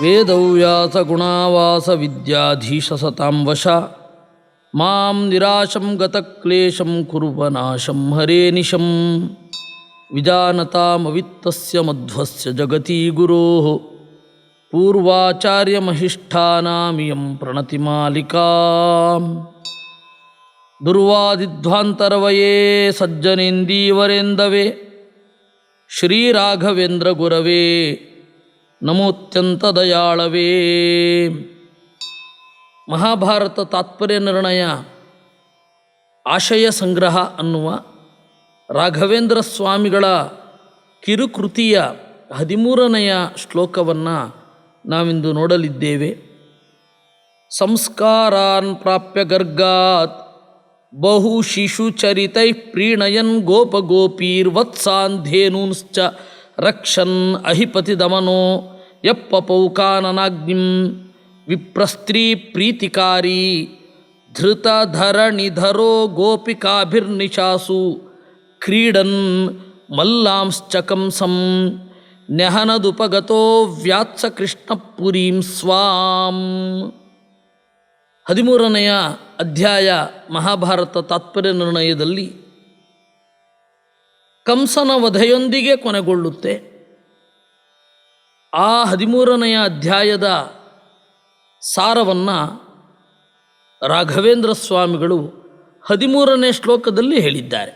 ವೇದವ್ಯಾಸಗುಣಾವಾಸ ವಿದ್ಯಾಧೀಶ ಸತಾಂ ವಶ ಮಾಂ ನಿರಾಶಂ ಗತಕ್ಲೇಶಂ ಕುರ್ವನಾಶಂ ಹರೇ ನಿಶಂ ವಿಜಾನತಾಮವಿತ್ತಸ್ಯ ಮಧ್ವಸ್ಯ ಜಗತಿ ಗುರೋಃ ಪೂರ್ವಾಚಾರ್ಯಮಹಿಷ್ಠಾನಾಮಿಯಂ ಪ್ರಣತಿಮಾಲಿಕಾಂ ದುರ್ವಾದಿಧ್ವಾಂತರವಯೇ ಸಜ್ಜನೇಂದೀವರೇಂದವೇ ಶ್ರೀರಾಘವೇಂದ್ರ ಗುರವೇ ನಮೋತ್ಯಂತ ದಯಾಳವೇ. ಮಹಾಭಾರತ ತಾತ್ಪರ್ಯ ನಿರ್ಣಯ ಆಶಯ ಸಂಗ್ರಹ ಅನ್ನುವ ರಾಘವೇಂದ್ರ ಸ್ವಾಮಿಗಳ ಕಿರುಕೃತಿಯ 13ನೆಯ ಶ್ಲೋಕವನ್ನು ನಾವಿಂದು ನೋಡಲಿದ್ದೇವೆ. ಸಂಸ್ಕಾರಾನ್ ಪ್ರಾಪ್ಯ ಗರ್ಗಾತ್ ಬಹು ಶಿಶುಚರಿತೈ ಪ್ರೀಣಯನ್ ಗೋಪಗೋಪೀರ್ವತ್ಸಾಂಧೇನೂಂಶ್ಚ ರಕ್ಷನ್ ಅಹಿಪತಿ ದಮನೋ ಯಪ್ಪಪೌಕಾನನಾಗ್ನಿಂ ವಿಪ್ರಸ್ತ್ರೀ ಪ್ರೀತಿಕಾರಿ ಧೃತಧರಣಿಧರೋ ಗೋಪಿಕಾಭಿರ್ನಿಶಾಸು ಕ್ರೀಡನ್ ಮಲ್ಲಾಂಶ್ಚಕಂಸಂ ನ್ಯಹನದುಪಗತೋ ವ್ಯಾತ್ಸ ಕೃಷ್ಣಪುರೀಂ ಸ್ವಾಂ. 13ನೆಯ ಅಧ್ಯಾಯ ಮಹಾಭಾರತ ತಾತ್ಪರ್ಯ ನಿರ್ಣಯದಲ್ಲಿ ಕಂಸನ ವಧೆಯೊಂದಿಗೆ ಕೊನೆಗೊಳ್ಳುತ್ತೆ. ಆ 13ನೆಯ ಅಧ್ಯಾಯದ ಸಾರವನ್ನು ರಾಘವೇಂದ್ರ ಸ್ವಾಮಿಗಳು 13ನೇ ಶ್ಲೋಕದಲ್ಲಿ ಹೇಳಿದ್ದಾರೆ.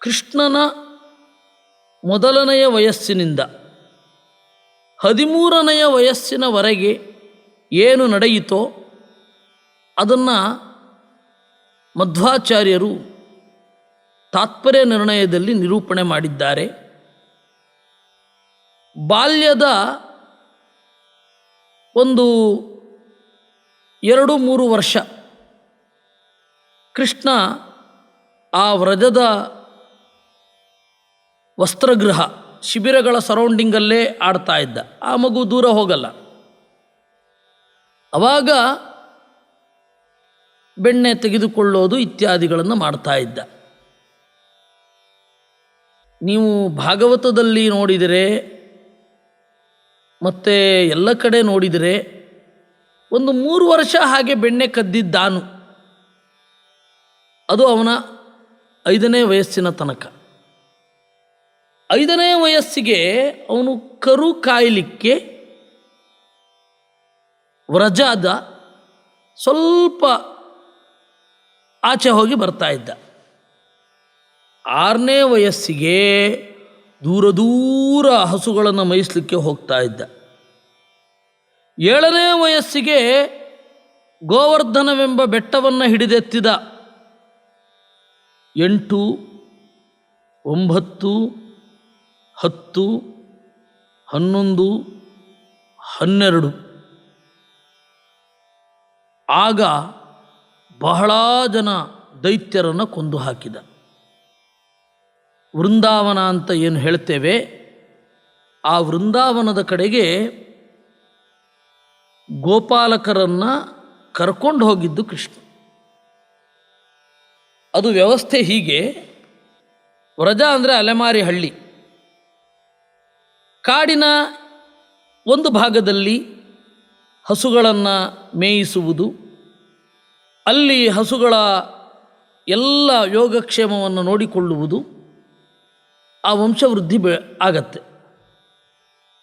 ಕೃಷ್ಣನ ಮೊದಲನೆಯ ವಯಸ್ಸಿನಿಂದ 13ನೆಯ ವಯಸ್ಸಿನವರೆಗೆ ಏನು ನಡೆಯಿತೋ ಅದನ್ನು ಮಧ್ವಾಚಾರ್ಯರು ತಾತ್ಪರ್ಯ ನಿರ್ಣಯದಲ್ಲಿ ನಿರೂಪಣೆ ಮಾಡಿದ್ದಾರೆ. ಬಾಲ್ಯದ ಒಂದು 2-3 ವರ್ಷ ಕೃಷ್ಣ ಆ ವ್ರಜದ ವಸ್ತ್ರಗೃಹ ಶಿಬಿರಗಳ ಸರೌಂಡಿಂಗಲ್ಲೇ ಆಡ್ತಾ ಇದ್ದ. ಆ ಮಗು ದೂರ ಹೋಗಲ್ಲ. ಆವಾಗ ಬೆಣ್ಣೆ ತೆಗೆದುಕೊಳ್ಳೋದು ಇತ್ಯಾದಿಗಳನ್ನು ಮಾಡ್ತಾ ಇದ್ದ. ನೀವು ಭಾಗವತದಲ್ಲಿ ನೋಡಿದರೆ ಮತ್ತು ಎಲ್ಲ ಕಡೆ ನೋಡಿದರೆ ಒಂದು 3 ವರ್ಷ ಹಾಗೆ ಬೆಣ್ಣೆ ಕದ್ದಿದ್ದಾನು. ಅದು ಅವನ 5ನೇ ವಯಸ್ಸಿನ ತನಕ. 5ನೇ ವಯಸ್ಸಿಗೆ ಅವನು ಕರು ಕಾಯಲಿಕ್ಕೆ ವ್ರಜಾದ ಸ್ವಲ್ಪ ಆಚೆ ಹೋಗಿ ಬರ್ತಾ ಇದ್ದ. 6ನೇ ವಯಸ್ಸಿಗೆ ದೂರ ದೂರ ಹಸುಗಳನ್ನು ಮೇಯಿಸಲಿಕ್ಕೆ ಹೋಗ್ತಾ ಇದ್ದ. 7ನೇ ವಯಸ್ಸಿಗೆ ಗೋವರ್ಧನವೆಂಬ ಬೆಟ್ಟವನ್ನು ಹಿಡಿದೆತ್ತಿದ. 8, 9, 10, 11, 12 ಆಗ ಬಹಳ ಜನ ದೈತ್ಯರನ್ನು ಕೊಂದು ಹಾಕಿದ. ವೃಂದಾವನ ಅಂತ ಏನು ಹೇಳ್ತೇವೆ, ಆ ವೃಂದಾವನದ ಕಡೆಗೆ ಗೋಪಾಲಕರನ್ನು ಕರ್ಕೊಂಡು ಹೋಗಿದ್ದು ಕೃಷ್ಣ. ಅದು ವ್ಯವಸ್ಥೆ ಹೀಗೆ. ವ್ರಜ ಅಂದರೆ ಅಲೆಮಾರಿ ಹಳ್ಳಿ. ಕಾಡಿನ ಒಂದು ಭಾಗದಲ್ಲಿ ಹಸುಗಳನ್ನು ಮೇಯಿಸುವುದು, ಅಲ್ಲಿ ಹಸುಗಳ ಎಲ್ಲ ಯೋಗಕ್ಷೇಮವನ್ನು ನೋಡಿಕೊಳ್ಳುವುದು, ಆ ವಂಶವೃದ್ಧಿ ಆಗತ್ತೆ.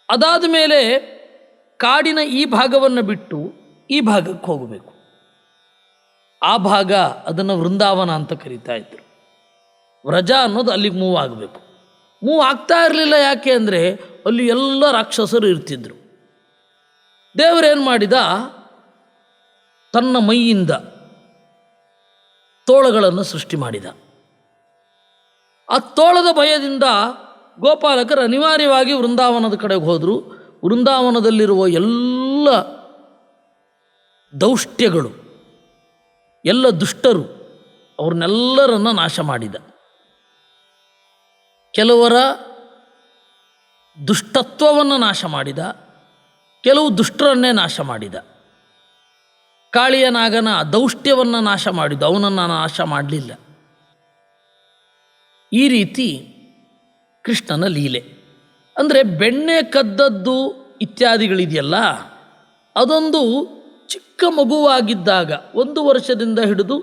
ಅದಾದ ಮೇಲೆ ಕಾಡಿನ ಈ ಭಾಗವನ್ನು ಬಿಟ್ಟು ಈ ಭಾಗಕ್ಕೆ ಹೋಗಬೇಕು. ಆ ಭಾಗ ಅದನ್ನು ವೃಂದಾವನ ಅಂತ ಕರೀತಾ ಇದ್ರು. ವ್ರಜ ಅನ್ನೋದು ಅಲ್ಲಿಗೆ ಮೂವ್ ಆಗಬೇಕು. ಮೂವ್ ಆಗ್ತಾ ಇರಲಿಲ್ಲ. ಯಾಕೆ ಅಂದರೆ ಅಲ್ಲಿ ಎಲ್ಲ ರಾಕ್ಷಸರು ಇರ್ತಿದ್ರು. ದೇವರೇನು ಮಾಡಿದ, ತನ್ನ ಮೈಯಿಂದ ತೋಳಗಳನ್ನು ಸೃಷ್ಟಿ ಮಾಡಿದ. ಆ ತೋಳದ ಭಯದಿಂದ ಗೋಪಾಲಕರು ಅನಿವಾರ್ಯವಾಗಿ ವೃಂದಾವನದ ಕಡೆಗೆ ಹೋದರು. ವೃಂದಾವನದಲ್ಲಿರುವ ಎಲ್ಲ ದೌಷ್ಟ್ಯಗಳು, ಎಲ್ಲ ದುಷ್ಟರು, ಅವ್ರನ್ನೆಲ್ಲರನ್ನು ನಾಶ ಮಾಡಿದ. ಕೆಲವರ ದುಷ್ಟತ್ವವನ್ನು ನಾಶ ಮಾಡಿದ, ಕೆಲವು ದುಷ್ಟರನ್ನೇ ನಾಶ ಮಾಡಿದ. ಕಾಳಿಯ ನಾಗನ ದೌಷ್ಟ್ಯವನ್ನು ನಾಶ ಮಾಡಿದ, ಅವನನ್ನು ನಾಶ ಮಾಡಲಿಲ್ಲ. ಈ ರೀತಿ ಕೃಷ್ಣನ ಲೀಲೆ. ಅಂದರೆ ಬೆಣ್ಣೆ ಕದ್ದದ್ದು ಇತ್ಯಾದಿಗಳಿದೆಯಲ್ಲ, ಅದೊಂದು ಚಿಕ್ಕ ಮಗುವಾಗಿದ್ದಾಗ 1 ವರ್ಷದಿಂದ ಹಿಡಿದು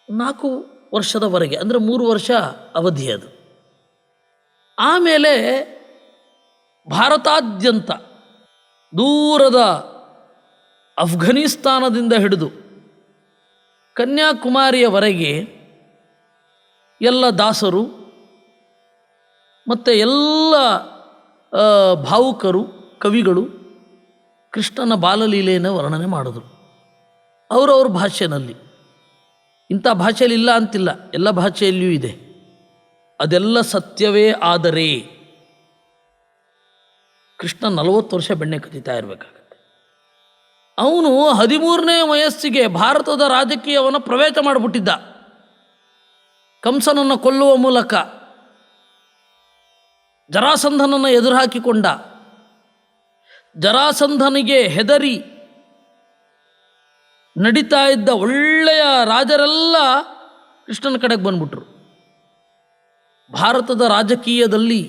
4 ವರ್ಷದವರೆಗೆ, ಅಂದರೆ 3 ವರ್ಷ ಅವಧಿ ಅದು. ಆಮೇಲೆ ಭಾರತಾದ್ಯಂತ ದೂರದ ಅಫ್ಘಾನಿಸ್ತಾನದಿಂದ ಹಿಡಿದು ಕನ್ಯಾಕುಮಾರಿಯವರೆಗೆ ಎಲ್ಲ ದಾಸರು ಮತ್ತು ಎಲ್ಲ ಭಾವುಕರು, ಕವಿಗಳು ಕೃಷ್ಣನ ಬಾಲಲೀಲೆಯನ್ನು ವರ್ಣನೆ ಮಾಡಿದ್ರು ಅವರವ್ರ ಭಾಷೆಯಲ್ಲಿ. ಇಂಥ ಭಾಷೆಯಲ್ಲಿ ಇಲ್ಲ ಅಂತಿಲ್ಲ, ಎಲ್ಲ ಭಾಷೆಯಲ್ಲಿಯೂ ಇದೆ. ಅದೆಲ್ಲ ಸತ್ಯವೇ. ಆದರೆ ಕೃಷ್ಣ 40 ವರ್ಷ ಬೆಣ್ಣೆ ಕದೀತಾ ಇರಬೇಕಾಗತ್ತೆ. ಅವನು 13ನೇ ವಯಸ್ಸಿಗೆ ಭಾರತದ ರಾಜಕೀಯವನ್ನು ಪ್ರವೇಶ ಮಾಡಿಬಿಟ್ಟಿದ್ದ. ಕಂಸನನ್ನು ಕೊಲ್ಲುವ ಮೂಲಕ ಜರಾಸಂಧನನ್ನು ಎದುರು ಹಾಕಿಕೊಂಡ. ಜರಾಸಂಧನಿಗೆ ಹೆದರಿ ನಡೀತಾ ಇದ್ದ ಒಳ್ಳೆಯ ರಾಜರೆಲ್ಲ ಕೃಷ್ಣನ ಕಡೆಗೆ ಬಂದ್ಬಿಟ್ರು. ಭಾರತದ ರಾಜಕೀಯದಲ್ಲಿ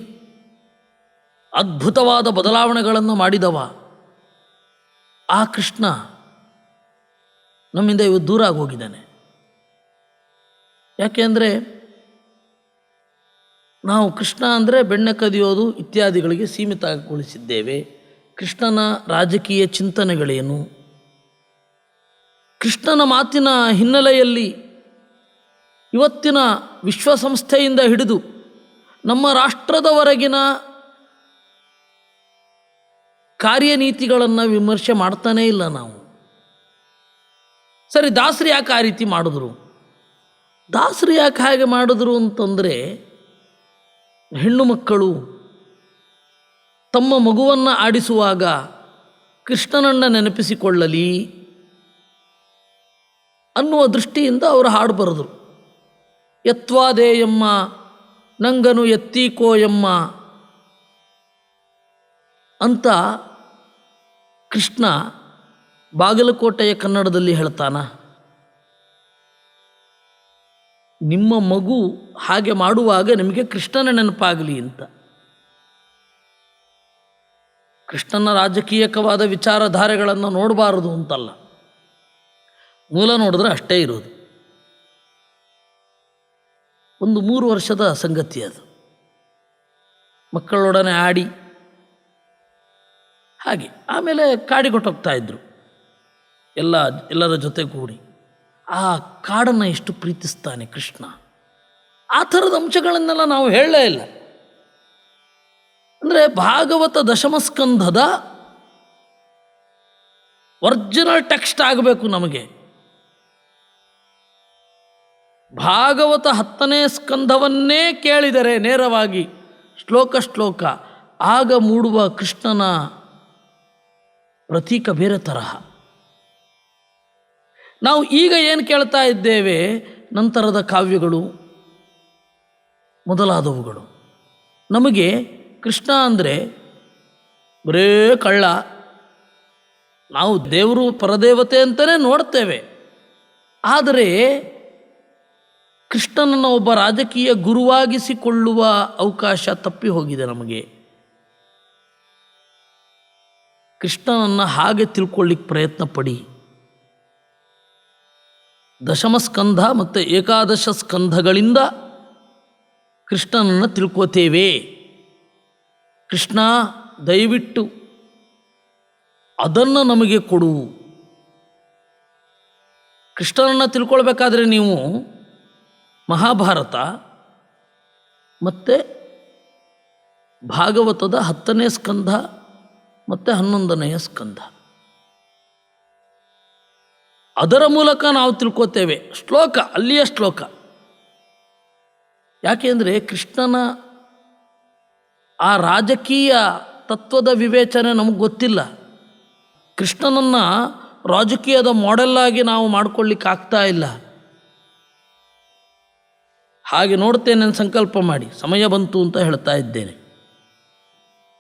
ಅದ್ಭುತವಾದ ಬದಲಾವಣೆಗಳನ್ನು ಮಾಡಿದವ ಆ ಕೃಷ್ಣ ನಮ್ಮಿಂದ ಇವತ್ತು ದೂರ ಆಗೋಗಿದ್ದಾನೆ. ಯಾಕೆಂದರೆ ನಾವು ಕೃಷ್ಣ ಅಂದರೆ ಬೆಣ್ಣೆ ಕದಿಯೋದು ಇತ್ಯಾದಿಗಳಿಗೆ ಸೀಮಿತಗೊಳಿಸಿದ್ದೇವೆ. ಕೃಷ್ಣನ ರಾಜಕೀಯ ಚಿಂತನೆಗಳೇನು, ಕೃಷ್ಣನ ಮಾತಿನ ಹಿನ್ನೆಲೆಯಲ್ಲಿ ಇವತ್ತಿನ ವಿಶ್ವಸಂಸ್ಥೆಯಿಂದ ಹಿಡಿದು ನಮ್ಮ ರಾಷ್ಟ್ರದವರೆಗಿನ ಕಾರ್ಯನೀತಿಗಳನ್ನು ವಿಮರ್ಶೆ ಮಾಡ್ತಾನೇ ಇಲ್ಲ ನಾವು. ಸರಿ, ದಾಸರು ಯಾಕೆ ಆ ರೀತಿ ಮಾಡಿದ್ರು? ದಾಸರು ಯಾಕೆ ಹಾಗೆ ಮಾಡಿದ್ರು ಅಂತಂದರೆ, ಹೆಣ್ಣು ಮಕ್ಕಳು ತಮ್ಮ ಮಗುವನ್ನು ಆಡಿಸುವಾಗ ಕೃಷ್ಣನನ್ನು ನೆನಪಿಸಿಕೊಳ್ಳಲಿ ಅನ್ನುವ ದೃಷ್ಟಿಯಿಂದ ಅವರು ಹಾಡು ಬರೆದರು. ಎತ್ವಾದೇಯಮ್ಮ ನಂಗನು ಎತ್ತೀಕೋಯಮ್ಮ ಅಂತ ಕೃಷ್ಣ ಬಾಗಲಕೋಟೆಯ ಕನ್ನಡದಲ್ಲಿ ಹೇಳ್ತಾನ. ನಿಮ್ಮ ಮಗು ಹಾಗೆ ಮಾಡುವಾಗ ನಿಮಗೆ ಕೃಷ್ಣನ ನೆನಪಾಗಲಿ ಅಂತ. ಕೃಷ್ಣನ ರಾಜಕೀಯಕವಾದ ವಿಚಾರಧಾರೆಗಳನ್ನು ನೋಡಬಾರದು ಅಂತಲ್ಲ, ಮೂಲ ನೋಡಿದ್ರೆ ಅಷ್ಟೇ ಇರೋದು. ಒಂದು 3 ವರ್ಷದ ಸಂಗತಿ ಅದು. ಮಕ್ಕಳೊಡನೆ ಆಡಿ ಹಾಗೆ ಆಮೇಲೆ ಕಾಡಿಗೊಟ್ಟೋಗ್ತಾ ಇದ್ದರು ಎಲ್ಲರ ಜೊತೆ ಕೂಡಿ. ಆ ಕಾಡನ್ನು ಎಷ್ಟು ಪ್ರೀತಿಸ್ತಾನೆ ಕೃಷ್ಣ. ಆ ಥರದ ಅಂಶಗಳನ್ನೆಲ್ಲ ನಾವು ಹೇಳಲೇ ಇಲ್ಲ. ಅಂದರೆ ಭಾಗವತ ದಶಮಸ್ಕಂಧದ ಒರಿಜಿನಲ್ ಟೆಕ್ಸ್ಟ್ ಆಗಬೇಕು ನಮಗೆ. ಭಾಗವತ 10ನೇ ಸ್ಕಂಧವನ್ನೇ ಕೇಳಿದರೆ ನೇರವಾಗಿ ಶ್ಲೋಕ ಆಗ ಮೂಡುವ ಕೃಷ್ಣನ ಪ್ರತೀಕ ಬೇರೆ ತರಹ. ನಾವು ಈಗ ಏನು ಕೇಳ್ತಾ ಇದ್ದೇವೆ, ನಂತರದ ಕಾವ್ಯಗಳು ಮೊದಲಾದವುಗಳು. ನಮಗೆ ಕೃಷ್ಣ ಅಂದರೆ ಬರೇ ಕಳ್ಳ. ನಾವು ದೇವರು ಪರದೇವತೆ ಅಂತಲೇ ನೋಡ್ತೇವೆ. ಆದರೆ ಕೃಷ್ಣನನ್ನು ಒಬ್ಬ ರಾಜಕೀಯ ಗುರುವಾಗಿಸಿಕೊಳ್ಳುವ ಅವಕಾಶ ತಪ್ಪಿ ಹೋಗಿದೆ ನಮಗೆ. ಕೃಷ್ಣನನ್ನು ಹಾಗೆ ತಿಳ್ಕೊಳ್ಳಿಕ್ಕೆ ಪ್ರಯತ್ನ ಪಡಿ. ದಶಮಸ್ಕಂಧ ಮತ್ತು ಏಕಾದಶ ಸ್ಕಂಧಗಳಿಂದ ಕೃಷ್ಣನನ್ನು ತಿಳ್ಕೋತೇವೆ. ಕೃಷ್ಣ ದಯವಿಟ್ಟು ಅದನ್ನು ನಮಗೆ ಕೊಡು. ಕೃಷ್ಣನನ್ನು ತಿಳ್ಕೊಳ್ಬೇಕಾದ್ರೆ ನೀವು ಮಹಾಭಾರತ ಮತ್ತು ಭಾಗವತದ 10ನೇ ಸ್ಕಂಧ ಮತ್ತು 11ನೆಯ ಸ್ಕಂಧ ಅದರ ಮೂಲಕ ನಾವು ತಿಳ್ಕೋತೇವೆ. ಅಲ್ಲಿಯ ಶ್ಲೋಕ. ಯಾಕೆಂದರೆ ಕೃಷ್ಣನ ಆ ರಾಜಕೀಯ ತತ್ವದ ವಿವೇಚನೆ ನಮಗೆ ಗೊತ್ತಿಲ್ಲ. ಕೃಷ್ಣನನ್ನು ರಾಜಕೀಯದ ಮಾಡೆಲ್ಲಾಗಿ ನಾವು ಮಾಡ್ಕೊಳ್ಳಿಕ್ಕಾಗ್ತಾ ಇಲ್ಲ. ಹಾಗೆ ನೋಡ್ತೇನೆ ಸಂಕಲ್ಪ ಮಾಡಿ ಸಮಯ ಬಂತು ಅಂತ ಹೇಳ್ತಾ ಇದ್ದೇನೆ.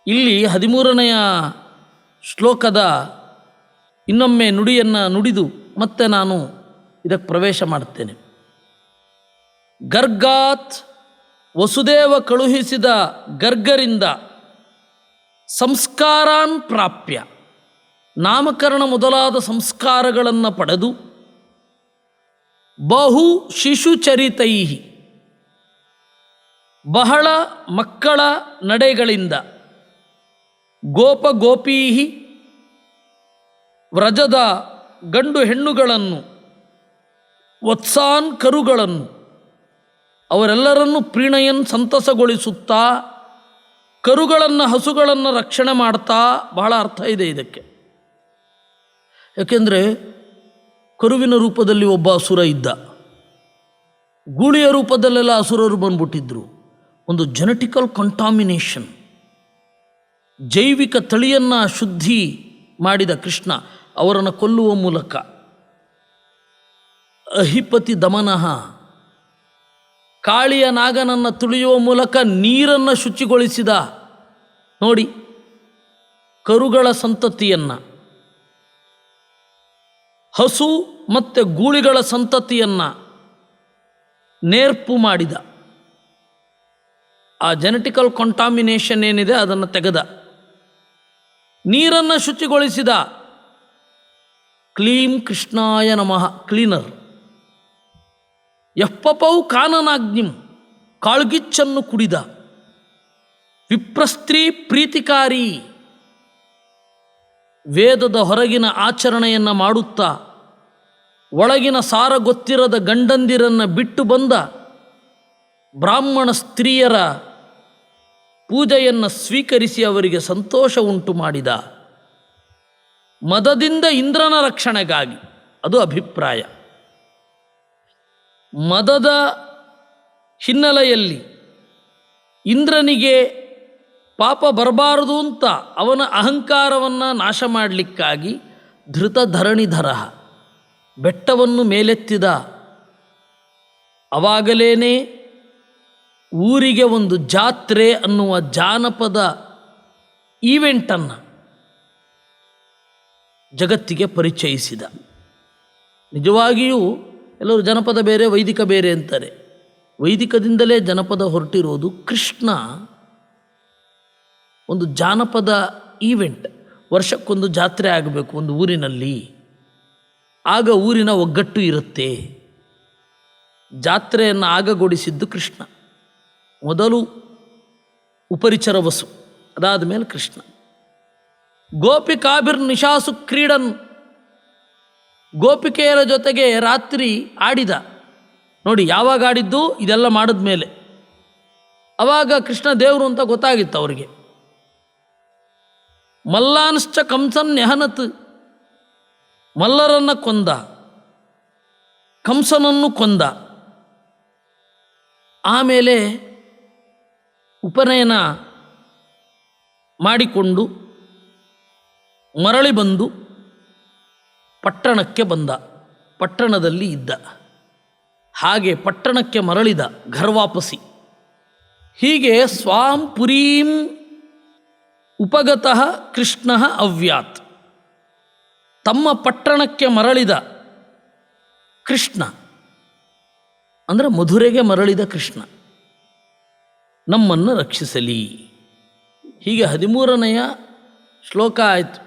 ಇಲ್ಲಿ 13ನೆಯ ಶ್ಲೋಕದ ಇನ್ನೊಮ್ಮೆ ನುಡಿಯನ್ನು ನುಡಿದು ಮತ್ತೆ ನಾನು ಇದಕ್ಕೆ ಪ್ರವೇಶ ಮಾಡುತ್ತೇನೆ. ಗರ್ಗಾತ್ ವಸುದೇವ ಕಳುಹಿಸಿದ ಗರ್ಗರಿಂದ ಸಂಸ್ಕಾರಾನ್ ಪ್ರಾಪ್ಯ, ನಾಮಕರಣ ಮೊದಲಾದ ಸಂಸ್ಕಾರಗಳನ್ನು ಪಡೆದು, ಬಹು ಶಿಶುಚರಿತೈ, ಬಹಳ ಮಕ್ಕಳ ನಡೆಗಳಿಂದ, ಗೋಪ ಗೋಪೀ, ವ್ರಜದ ಗಂಡು ಹೆಣ್ಣುಗಳನ್ನು, ವತ್ಸಾನ್ ಕರುಗಳನ್ನು, ಅವರೆಲ್ಲರನ್ನು ಪ್ರೀಣಯನ್ ಸಂತಸಗೊಳಿಸುತ್ತಾ, ಕರುಗಳನ್ನು ಹಸುಗಳನ್ನು ರಕ್ಷಣೆ ಮಾಡ್ತಾ. ಬಹಳ ಅರ್ಥ ಇದೆ ಇದಕ್ಕೆ. ಯಾಕೆಂದರೆ ಕರುವಿನ ರೂಪದಲ್ಲಿ ಒಬ್ಬ ಅಸುರ ಇದ್ದ, ಗೂಳಿಯ ರೂಪದಲ್ಲೆಲ್ಲ ಅಸುರರು ಬಂದ್ಬಿಟ್ಟಿದ್ರು. ಒಂದು ಜೆನೆಟಿಕಲ್ ಕಂಟಾಮಿನೇಷನ್, ಜೈವಿಕ ತಳಿಯನ್ನು ಶುದ್ಧಿ ಮಾಡಿದ ಕೃಷ್ಣ ಅವರನ್ನು ಕೊಲ್ಲುವ ಮೂಲಕ. ಅಹಿಪತಿ ದಮನಃ, ಕಾಳಿಯ ನಾಗನನ್ನು ತುಳಿಯುವ ಮೂಲಕ ನೀರನ್ನು ಶುಚಿಗೊಳಿಸಿದ. ನೋಡಿ, ಕರುಗಳ ಸಂತತಿಯನ್ನು, ಹಸು ಮತ್ತು ಗೂಳಿಗಳ ಸಂತತಿಯನ್ನು ನೇರ್ಪು ಮಾಡಿದ. ಆ ಜೆನೆಟಿಕಲ್ ಕಂಟಾಮಿನೇಷನ್ ಏನಿದೆ ಅದನ್ನು ತೆಗೆದ. ನೀರನ್ನು ಶುಚಿಗೊಳಿಸಿದ. ಕ್ಲೀಂ ಕೃಷ್ಣಾಯ ನಮಃ, ಕ್ಲೀನರ್. ಯಪ್ಪಪೌ ಕಾನನಾಗ್ನಿಂ, ಕಾಳ್ಗಿಚ್ಚನ್ನು ಕುಡಿದ. ವಿಪ್ರಸ್ತ್ರೀ ಪ್ರೀತಿಕಾರಿ, ವೇದದ ಹೊರಗಿನ ಆಚರಣೆಯನ್ನು ಮಾಡುತ್ತಾ ಒಳಗಿನ ಸಾರ ಗೊತ್ತಿರದ ಗಂಡಂದಿರನ್ನು ಬಿಟ್ಟು ಬಂದ ಬ್ರಾಹ್ಮಣ ಸ್ತ್ರೀಯರ ಪೂಜೆಯನ್ನು ಸ್ವೀಕರಿಸಿ ಅವರಿಗೆ ಸಂತೋಷ ಉಂಟು ಮಾಡಿದ. ಮದದಿಂದ ಇಂದ್ರನ ರಕ್ಷಣೆಗಾಗಿ, ಅದು ಅಭಿಪ್ರಾಯ. ಮದದ ಹಿನ್ನೆಲೆಯಲ್ಲಿ ಇಂದ್ರನಿಗೆ ಪಾಪ ಬರಬಾರದು ಅಂತ ಅವನ ಅಹಂಕಾರವನ್ನು ನಾಶ ಮಾಡಲಿಕ್ಕಾಗಿ ಧೃತಧರಣಿಧರ ಬೆಟ್ಟವನ್ನು ಮೇಲೆತ್ತಿದ. ಅವಾಗಲೇ ಊರಿಗೆ ಒಂದು ಜಾತ್ರೆ ಅನ್ನುವ ಜಾನಪದ ಈವೆಂಟನ್ನು ಜಗತ್ತಿಗೆ ಪರಿಚಯಿಸಿದ. ನಿಜವಾಗಿಯೂ ಎಲ್ಲರೂ ಜನಪದ ಬೇರೆ ವೈದಿಕ ಬೇರೆ ಅಂತಾರೆ. ವೈದಿಕದಿಂದಲೇ ಜನಪದ ಹೊರಟಿರೋದು. ಕೃಷ್ಣ ಒಂದು ಜಾನಪದ ಈವೆಂಟ್, ವರ್ಷಕ್ಕೊಂದು ಜಾತ್ರೆ ಆಗಬೇಕು ಒಂದು ಊರಿನಲ್ಲಿ, ಆಗ ಊರಿನ ಒಗ್ಗಟ್ಟು ಇರುತ್ತೆ. ಜಾತ್ರೆಯನ್ನು ಆಗಗೊಳಿಸಿದ್ದು ಕೃಷ್ಣ. ಮೊದಲು ಉಪರಿಚರ ವಸು, ಅದಾದ ಮೇಲೆ ಕೃಷ್ಣ. ಗೋಪಿಕಾಭಿರ್ ನಿಶಾಸು ಕ್ರೀಡನ್, ಗೋಪಿಕೆಯರ ಜೊತೆಗೆ ರಾತ್ರಿ ಆಡಿದ. ನೋಡಿ, ಯಾವಾಗ ಆಡಿದ್ದು? ಇದೆಲ್ಲ ಮಾಡಿದ ಮೇಲೆ. ಆವಾಗ ಕೃಷ್ಣ ದೇವರು ಅಂತ ಗೊತ್ತಾಗಿತ್ತು ಅವರಿಗೆ. ಮಲ್ಲಾನ್ಶ್ಚ ಕಂಸನ್ ನೆಹನತ್, ಮಲ್ಲರನ್ನು ಕೊಂದ, ಕಂಸನನ್ನು ಕೊಂದ. ಆಮೇಲೆ ಉಪನಯನ ಮಾಡಿಕೊಂಡು ಮರಳಿ ಬಂದು ಪಟ್ಟಣಕ್ಕೆ ಬಂದ. ಪಟ್ಟಣದಲ್ಲಿ ಇದ್ದ. ಹಾಗೆ ಪಟ್ಟಣಕ್ಕೆ ಮರಳಿದ, ಘರ್ವಾಪಸಿ. ಹೀಗೆ ಸ್ವಾಂ ಪುರೀಂ ಉಪಗತಃ ಕೃಷ್ಣ ಅವ್ಯಾತ್, ತಮ್ಮ ಪಟ್ಟಣಕ್ಕೆ ಮರಳಿದ ಕೃಷ್ಣ ಅಂದರೆ ಮಧುರೆಗೆ ಮರಳಿದ ಕೃಷ್ಣ ನಮ್ಮನ್ನು ರಕ್ಷಿಸಲಿ. ಹೀಗೆ 13ನೆಯ ಶ್ಲೋಕ ಆಯಿತು.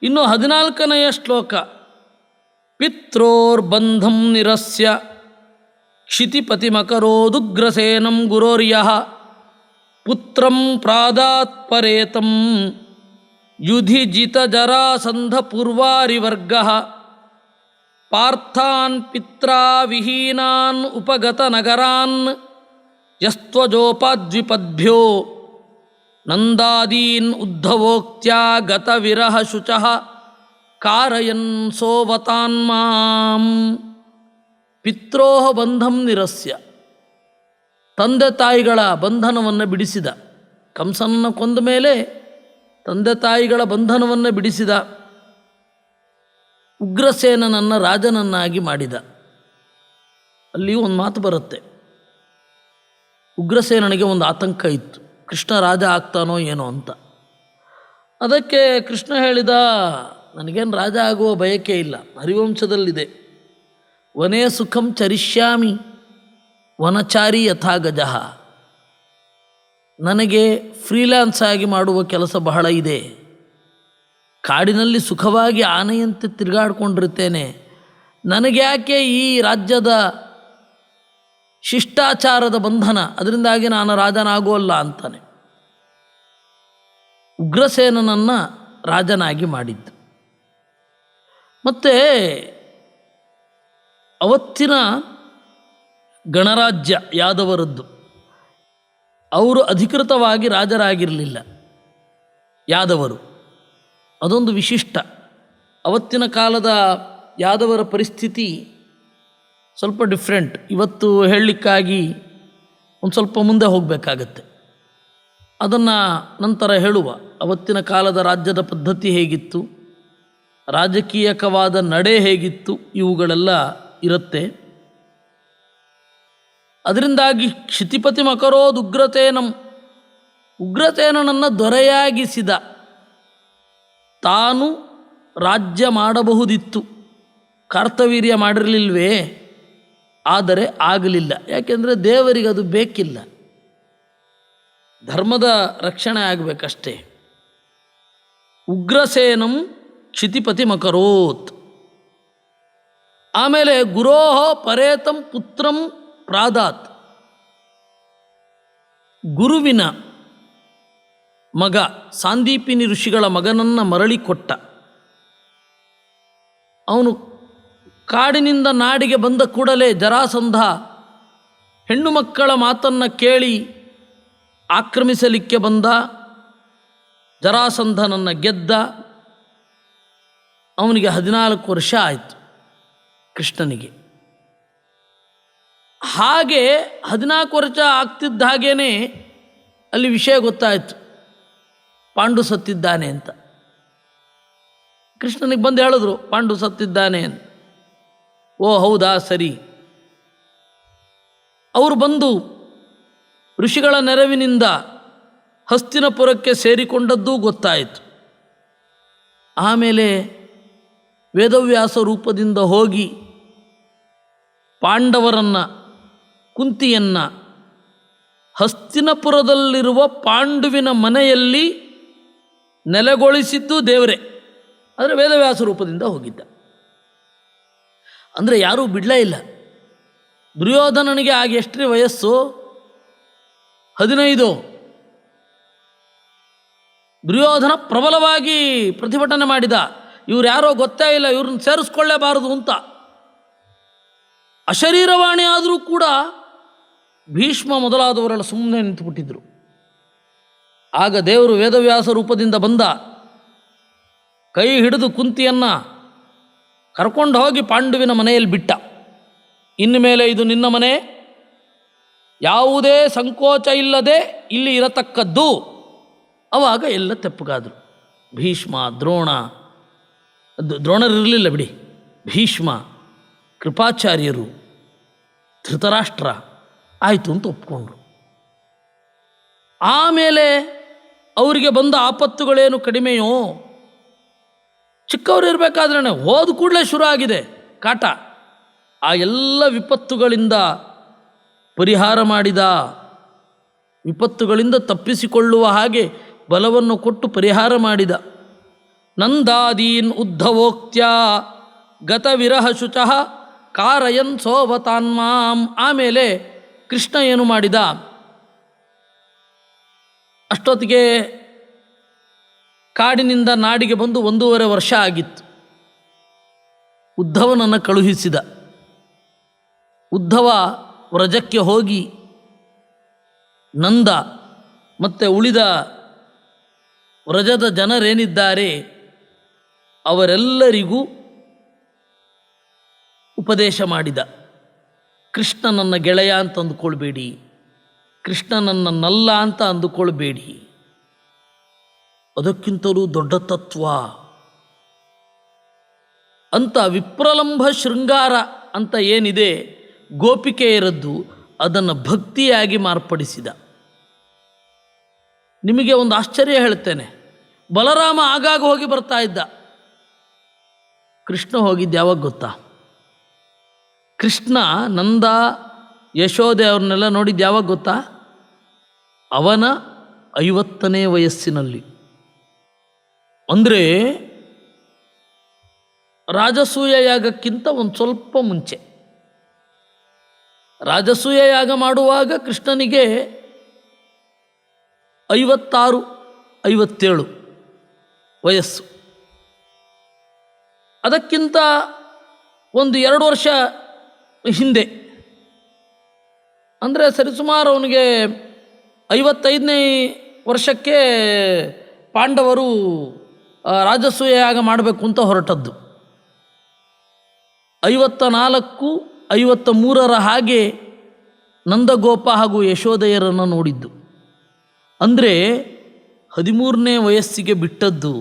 ಇನ್ನು 14ನೆಯ ಶ್ಲೋಕ. ಪಿತ್ರೋರ್ಬಂಧಂ ನಿರಸ್ಯ ಕ್ಷಿತಿಪತಿಮಕರೋದುಗ್ರಸೇನಂ ಗುರೋರ್ಯಃ ಪುತ್ರಂ ಪ್ರಾದಾತ್ಪರೇತಂ ಯುಧಿ ಜಿತ ಜರಾಸಂಧ ಪೂರ್ವಾರಿವರ್ಗಃ ಪಾರ್ಥಾನ್ ಪಿತ್ರಾ ವಿಹೀನಾನ್ ಉಪಗತ ನಗರಾನ್ ಯಸ್ತ್ವಜೋಪಾದ್ವಿಪದ್ಭ್ಯೋ ನಂದಾದೀನ್ ಉದ್ಧವೋಕ್ತ್ಯಾ ಗತ ವಿರಹ ಶುಚಃ ಕಾರಯನ್ ಸೋವತಾನ್ಮಾಂ. ಪಿತ್ರೋಹ ಬಂಧಂ ನಿರಸ್ಯ, ತಂದೆ ತಾಯಿಗಳ ಬಂಧನವನ್ನು ಬಿಡಿಸಿದ. ಕಂಸನನ್ನು ಕೊಂದ ಮೇಲೆ ತಂದೆ ತಾಯಿಗಳ ಬಂಧನವನ್ನು ಬಿಡಿಸಿದ. ಉಗ್ರಸೇನನನ್ನು ರಾಜನನ್ನಾಗಿ ಮಾಡಿದ. ಅಲ್ಲಿಯೂ ಒಂದು ಮಾತು ಬರುತ್ತೆ. ಉಗ್ರಸೇನನಿಗೆ ಒಂದು ಆತಂಕ ಇತ್ತು, ಕೃಷ್ಣ ರಾಜ ಆಗ್ತಾನೋ ಏನೋ ಅಂತ. ಅದಕ್ಕೆ ಕೃಷ್ಣ ಹೇಳಿದ, ನನಗೇನು ರಾಜ ಆಗುವ ಬಯಕೆ ಇಲ್ಲ, ಹರಿವಂಶದಲ್ಲಿದೆ. ವನೇ ಸುಖಂ ಚರಿಷ್ಯಾಮಿ ವನಚಾರಿ ಯಥಾ ಗಜಃ. ನನಗೆ ಫ್ರೀಲ್ಯಾನ್ಸ್ ಆಗಿ ಮಾಡುವ ಕೆಲಸ ಬಹಳ ಇದೆ. ಕಾಡಿನಲ್ಲಿ ಸುಖವಾಗಿ ಆನೆಯಂತೆ ತಿರುಗಾಡಿಕೊಂಡಿರ್ತೇನೆ. ನನಗೆ ಯಾಕೆ ಈ ರಾಜ್ಯದ ಶಿಷ್ಟಾಚಾರದ ಬಂಧನ? ಅದರಿಂದಾಗಿ ನಾನು ರಾಜನಾಗೋಲ್ಲ ಅಂತಾನೆ. ಉಗ್ರಸೇನನನ್ನು ರಾಜನಾಗಿ ಮಾಡಿದ್ದು. ಮತ್ತು ಅವತ್ತಿನ ಗಣರಾಜ್ಯ ಯಾದವರದ್ದು. ಅವರು ಅಧಿಕೃತವಾಗಿ ರಾಜರಾಗಿರಲಿಲ್ಲ ಯಾದವರು. ಅದೊಂದು ವಿಶಿಷ್ಟ. ಅವತ್ತಿನ ಕಾಲದ ಯಾದವರ ಪರಿಸ್ಥಿತಿ ಸ್ವಲ್ಪ ಡಿಫ್ರೆಂಟ್. ಇವತ್ತು ಹೇಳಲಿಕ್ಕಾಗಿ ಒಂದು ಸ್ವಲ್ಪ ಮುಂದೆ ಹೋಗಬೇಕಾಗತ್ತೆ. ಅದನ್ನು ನಂತರ ಹೇಳುವ. ಅವತ್ತಿನ ಕಾಲದ ರಾಜ್ಯದ ಪದ್ಧತಿ ಹೇಗಿತ್ತು, ರಾಜಕೀಯಕವಾದ ನಡೆ ಹೇಗಿತ್ತು, ಇವುಗಳೆಲ್ಲ ಇರುತ್ತೆ. ಅದರಿಂದಾಗಿ ಕ್ಷಿತಿಪತಿ ಮಕರೋದ್ ಉಗ್ರತೇನಂ, ಉಗ್ರತೇನನನ್ನು ದೊರೆಯಾಗಿಸಿದ. ತಾನು ರಾಜ್ಯ ಮಾಡಬಹುದಿತ್ತು, ಕಾರ್ತವೀರ್ಯ ಮಾಡಿರಲಿಲ್ವೇ? ಆದರೆ ಆಗಲಿಲ್ಲ. ಯಾಕೆಂದರೆ ದೇವರಿಗೆ ಅದು ಬೇಕಿಲ್ಲ, ಧರ್ಮದ ರಕ್ಷಣೆ ಆಗಬೇಕಷ್ಟೇ. ಉಗ್ರಸೇನಂ ಕ್ಷಿತಿಪತಿ ಮಕರೋತ್. ಆಮೇಲೆ ಗುರೋಹ ಪರೇತಂ ಪುತ್ರಂ ಪ್ರಾದಾತ್. ಗುರುವಿನ ಮಗ ಸಾಂದೀಪಿನಿ ಋಷಿಗಳ ಮಗನನ್ನು ಮರಳಿ ಕೊಟ್ಟ. ಅವನು ಕಾಡಿನಿಂದ ನಾಡಿಗೆ ಬಂದ ಕೂಡಲೇ ಜರಾಸಂಧ ಹೆಣ್ಣು ಮಕ್ಕಳ ಮಾತನ್ನು ಕೇಳಿ ಆಕ್ರಮಿಸಲಿಕ್ಕೆ ಬಂದ. ಜರಾಸಂಧನನ್ನು ಗೆದ್ದ. ಅವನಿಗೆ 14 ವರ್ಷ ಆಯಿತು ಕೃಷ್ಣನಿಗೆ. ಹಾಗೆ 14 ವರ್ಷ ಆಗ್ತಿದ್ದ ಹಾಗೇ ಅಲ್ಲಿ ವಿಷಯ ಗೊತ್ತಾಯಿತು, ಪಾಂಡು ಸತ್ತಿದ್ದಾನೆ ಅಂತ. ಕೃಷ್ಣನಿಗೆ ಬಂದು ಹೇಳಿದ್ರು ಪಾಂಡು ಸತ್ತಿದ್ದಾನೆ ಅಂತ. ಓ ಹೌದಾ, ಸರಿ. ಅವರು ಬಂದು ಋಷಿಗಳ ನೆರವಿನಿಂದ ಹಸ್ತಿನಪುರಕ್ಕೆ ಸೇರಿಕೊಂಡದ್ದೂ ಗೊತ್ತಾಯಿತು. ಆಮೇಲೆ ವೇದವ್ಯಾಸ ರೂಪದಿಂದ ಹೋಗಿ ಪಾಂಡವರನ್ನು, ಕುಂತಿಯನ್ನು ಹಸ್ತಿನಪುರದಲ್ಲಿರುವ ಪಾಂಡುವಿನ ಮನೆಯಲ್ಲಿ ನೆಲೆಗೊಳಿಸಿದ್ದು ದೇವರೇ. ಆದರೆ ವೇದವ್ಯಾಸ ರೂಪದಿಂದ ಹೋಗಿದ್ದ. ಅಂದರೆ ಯಾರೂ ಬಿಡಲೇ ಇಲ್ಲ. ದುರ್ಯೋಧನನಿಗೆ ಆಗ ಎಷ್ಟೇ ವಯಸ್ಸು? 15. ದುರ್ಯೋಧನ ಪ್ರಬಲವಾಗಿ ಪ್ರತಿಭಟನೆ ಮಾಡಿದ. ಇವ್ರು ಯಾರೋ ಗೊತ್ತೇ ಇಲ್ಲ, ಇವ್ರನ್ನ ಸೇರಿಸ್ಕೊಳ್ಳೇಬಾರದು ಅಂತ. ಅಶರೀರವಾಣಿ ಆದರೂ ಕೂಡ ಭೀಷ್ಮ ಮೊದಲಾದವರೆಲ್ಲ ಸುಮ್ಮನೆ ನಿಂತುಬಿಟ್ಟಿದ್ರು. ಆಗ ದೇವರು ವೇದವ್ಯಾಸ ರೂಪದಿಂದ ಬಂದ. ಕೈ ಹಿಡಿದು ಕುಂತಿಯನ್ನು ಕರ್ಕೊಂಡು ಹೋಗಿ ಪಾಂಡುವಿನ ಮನೆಯಲ್ಲಿ ಬಿಟ್ಟ. ಇನ್ನು ಮೇಲೆ ಇದು ನಿನ್ನ ಮನೆ, ಯಾವುದೇ ಸಂಕೋಚ ಇಲ್ಲದೆ ಇಲ್ಲಿ ಇರತಕ್ಕದ್ದು. ಆವಾಗ ಎಲ್ಲ ತೆಪ್ಪಗಾದರು. ಭೀಷ್ಮ, ದ್ರೋಣರಿರಲಿಲ್ಲ ಬಿಡಿ, ಭೀಷ್ಮ, ಕೃಪಾಚಾರ್ಯರು, ಧೃತರಾಷ್ಟ್ರ ಆಯಿತು ಅಂತ ಒಪ್ಕೊಂಡ್ರು. ಆಮೇಲೆ ಅವರಿಗೆ ಬಂದ ಆಪತ್ತುಗಳೇನು ಕಡಿಮೆಯೋ? ಚಿಕ್ಕವರು ಇರಬೇಕಾದ್ರೆ ಹೋದ ಕೂಡಲೇ ಶುರು ಆಗಿದೆ ಕಾಟ. ಆ ಎಲ್ಲ ವಿಪತ್ತುಗಳಿಂದ ಪರಿಹಾರ ಮಾಡಿದ. ವಿಪತ್ತುಗಳಿಂದ ತಪ್ಪಿಸಿಕೊಳ್ಳುವ ಹಾಗೆ ಬಲವನ್ನು ಕೊಟ್ಟು ಪರಿಹಾರ ಮಾಡಿದ. ನಂದಾದೀನ್ ಉದ್ಧವೋಕ್ತ್ಯ ಗತ ವಿರಹ ಶುಚಃ ಕಾರಯನ್ ಸೋವತಾನ್ಮಾಂ. ಆಮೇಲೆ ಕೃಷ್ಣ ಏನು ಮಾಡಿದ? ಅಷ್ಟೊತ್ತಿಗೆ ಕಾಡಿನಿಂದ ನಾಡಿಗೆ ಬಂದು 1.5 ವರ್ಷ ಆಗಿತ್ತು. ಉದ್ಧವನನ್ನು ಕಳುಹಿಸಿದ. ಉದ್ಧವ ವ್ರಜಕ್ಕೆ ಹೋಗಿ ನಂದ ಮತ್ತು ಉಳಿದ ವ್ರಜದ ಜನರೇನಿದ್ದಾರೆ ಅವರೆಲ್ಲರಿಗೂ ಉಪದೇಶ ಮಾಡಿದ. ಕೃಷ್ಣ ನನ್ನ ಗೆಳೆಯ ಅಂತ ಅಂದುಕೊಳ್ಬೇಡಿ, ಕೃಷ್ಣ ನನ್ನ ನಲ್ಲ ಅಂತ ಅಂದುಕೊಳ್ಬೇಡಿ, ಅದಕ್ಕಿಂತಲೂ ದೊಡ್ಡ ತತ್ವ ಅಂತ. ವಿಪ್ರಲಂಭ ಶೃಂಗಾರ ಅಂತ ಏನಿದೆ ಗೋಪಿಕೆಯರದ್ದು, ಅದನ್ನು ಭಕ್ತಿಯಾಗಿ ಮಾರ್ಪಡಿಸಿದ. ನಿಮಗೆ ಒಂದು ಆಶ್ಚರ್ಯ ಹೇಳ್ತೇನೆ. ಬಲರಾಮ ಆಗಾಗ ಹೋಗಿ ಬರ್ತಾ ಇದ್ದ. ಕೃಷ್ಣ ಹೋಗಿದ್ದು ಯಾವಾಗ ಗೊತ್ತಾ? ಕೃಷ್ಣ ನಂದ ಯಶೋದೆ ಅವ್ರನ್ನೆಲ್ಲ ನೋಡಿದ್ದು ಯಾವಾಗ ಗೊತ್ತಾ? ಅವನ 50ನೇ ವಯಸ್ಸಿನಲ್ಲಿ, ಅಂದರೆ ರಾಜಸೂಯ ಯಾಗಕ್ಕಿಂತ ಒಂದು ಸ್ವಲ್ಪ ಮುಂಚೆ. ರಾಜಸೂಯ ಯಾಗ ಮಾಡುವಾಗ ಕೃಷ್ಣನಿಗೆ 56, 57 ವಯಸ್ಸು. ಅದಕ್ಕಿಂತ ಒಂದು 2 ವರ್ಷ ಹಿಂದೆ, ಅಂದರೆ ಸರಿಸುಮಾರು ಅವನಿಗೆ 55ನೇ ವರ್ಷಕ್ಕೆ ಪಾಂಡವರು ರಾಜಸೂಯ ಯಾಗ ಮಾಡಬೇಕು ಅಂತ ಹೊರಟದ್ದು. 54, 53ರ ಹಾಗೆ ನಂದಗೋಪ ಹಾಗೂ ಯಶೋದೆಯರನ್ನು ನೋಡಿದ್ದು. ಅಂದರೆ 13ನೇ ವಯಸ್ಸಿಗೆ ಬಿಟ್ಟದ್ದು.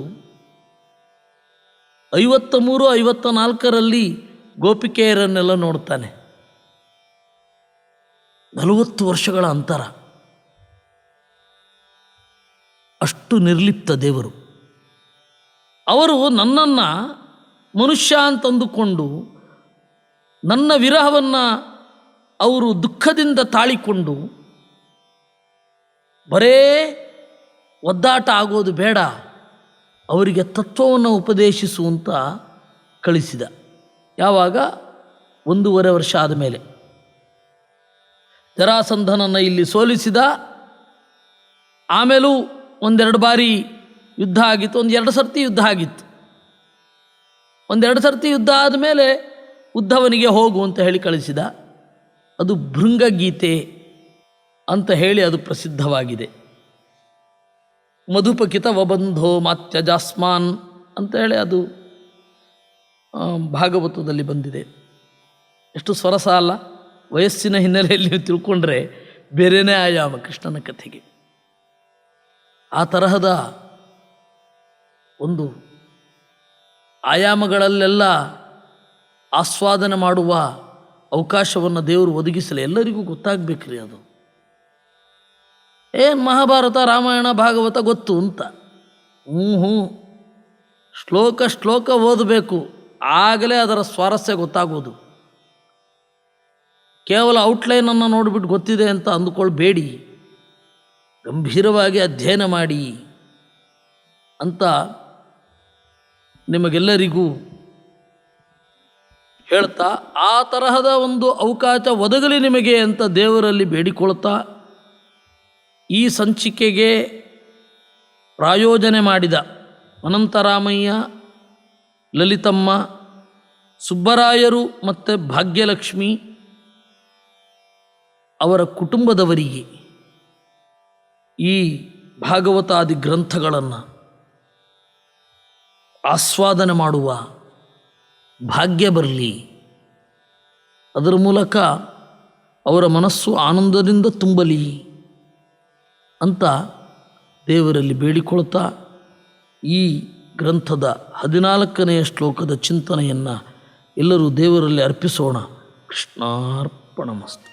53, 54ರಲ್ಲಿ ಗೋಪಿಕೆಯರನ್ನೆಲ್ಲ ನೋಡ್ತಾನೆ. 40 ವರ್ಷಗಳ ಅಂತರ. ಅಷ್ಟು ನಿರ್ಲಿಪ್ತ ದೇವರು. ಅವರು ನನ್ನನ್ನು ಮನುಷ್ಯ ಅಂತಂದುಕೊಂಡು ನನ್ನ ವಿರಹವನ್ನು ಅವರು ದುಃಖದಿಂದ ತಾಳಿಕೊಂಡು ಬರೇ ಒದ್ದಾಟ ಆಗೋದು ಬೇಡ, ಅವರಿಗೆ ತತ್ವವನ್ನು ಉಪದೇಶಿಸುವಂತ ಕಳಿಸಿದ. ಯಾವಾಗ? 1.5 ವರ್ಷ ಆದಮೇಲೆ. ಜರಾಸಂಧನನ್ನು ಇಲ್ಲಿ ಸೋಲಿಸಿದ. ಆಮೇಲೂ 1-2 ಬಾರಿ ಯುದ್ಧ ಆಗಿತ್ತು, 1-2 ಸರ್ತಿ ಯುದ್ಧ ಆಗಿತ್ತು. 1-2 ಸರ್ತಿ ಯುದ್ಧ ಆದಮೇಲೆ ಉದ್ಧವನಿಗೆ ಹೋಗು ಅಂತ ಹೇಳಿ ಕಳಿಸಿದ. ಅದು ಭೃಂಗಗೀತೆ ಅಂತ ಹೇಳಿ ಅದು ಪ್ರಸಿದ್ಧವಾಗಿದೆ. ಮಧುಪಕಿತ ವಬಂಧೋ ಮಾತ್ಯಜಾಸ್ಮಾನ್ ಅಂತ ಹೇಳಿ ಅದು ಭಾಗವತದಲ್ಲಿ ಬಂದಿದೆ. ಎಷ್ಟು ಸ್ವರಸ ಅಲ್ಲ? ವಯಸ್ಸಿನ ಹಿನ್ನೆಲೆಯಲ್ಲಿ ನೀವು ತಿಳ್ಕೊಂಡ್ರೆ ಬೇರೆಯೇ ಆಯಾಮ ಕೃಷ್ಣನ ಕಥೆಗೆ. ಆ ತರಹದ ಒಂದು ಆಯಾಮಗಳಲ್ಲೆಲ್ಲ ಆಸ್ವಾದನೆ ಮಾಡುವ ಅವಕಾಶವನ್ನು ದೇವರು ಒದಗಿಸಲಿ. ಎಲ್ಲರಿಗೂ ಗೊತ್ತಾಗಬೇಕ್ರಿ ಅದು. ಏನು ಮಹಾಭಾರತ, ರಾಮಾಯಣ, ಭಾಗವತ ಗೊತ್ತು ಅಂತ, ಶ್ಲೋಕ ಓದಬೇಕು, ಆಗಲೇ ಅದರ ಸ್ವಾರಸ್ಯ ಗೊತ್ತಾಗೋದು. ಕೇವಲ ಔಟ್ಲೈನನ್ನು ನೋಡಿಬಿಟ್ಟು ಗೊತ್ತಿದೆ ಅಂತ ಅಂದುಕೊಳ್ಬೇಡಿ. ಗಂಭೀರವಾಗಿ ಅಧ್ಯಯನ ಮಾಡಿ ಅಂತ ನಿಮಗೆಲ್ಲರಿಗೂ ಹೇಳ್ತಾ, ಆ ತರಹದ ಒಂದು ಅವಕಾಶ ಒದಗಲಿ ನಿಮಗೆ ಅಂತ ದೇವರಲ್ಲಿ ಬೇಡಿಕೊಳ್ತಾ, ಈ ಸಂಚಿಕೆಗೆ ಪ್ರಾಯೋಜನೆ ಮಾಡಿದ ಅನಂತರಾಮಯ್ಯ, ಲಲಿತಮ್ಮ, ಸುಬ್ಬರಾಯರು ಮತ್ತು ಭಾಗ್ಯಲಕ್ಷ್ಮಿ ಅವರ ಕುಟುಂಬದವರಿಗೆ ಈ ಭಾಗವತಾದಿ ಗ್ರಂಥಗಳನ್ನು ಆಸ್ವಾದನೆ ಮಾಡುವ ಭಾಗ್ಯ ಬರಲಿ. ಅದರ ಮೂಲಕ ಅವರ ಮನಸ್ಸು ಆನಂದದಿಂದ ತುಂಬಲಿ ಅಂತ ದೇವರಲ್ಲಿ ಬೇಡಿಕೊಳ್ತಾ, ಈ ಗ್ರಂಥದ 14ನೇ ಶ್ಲೋಕದ ಚಿಂತನೆಯನ್ನು ಎಲ್ಲರೂ ದೇವರಲ್ಲಿ ಅರ್ಪಿಸೋಣ. ಕೃಷ್ಣಾರ್ಪಣಮಸ್ತು.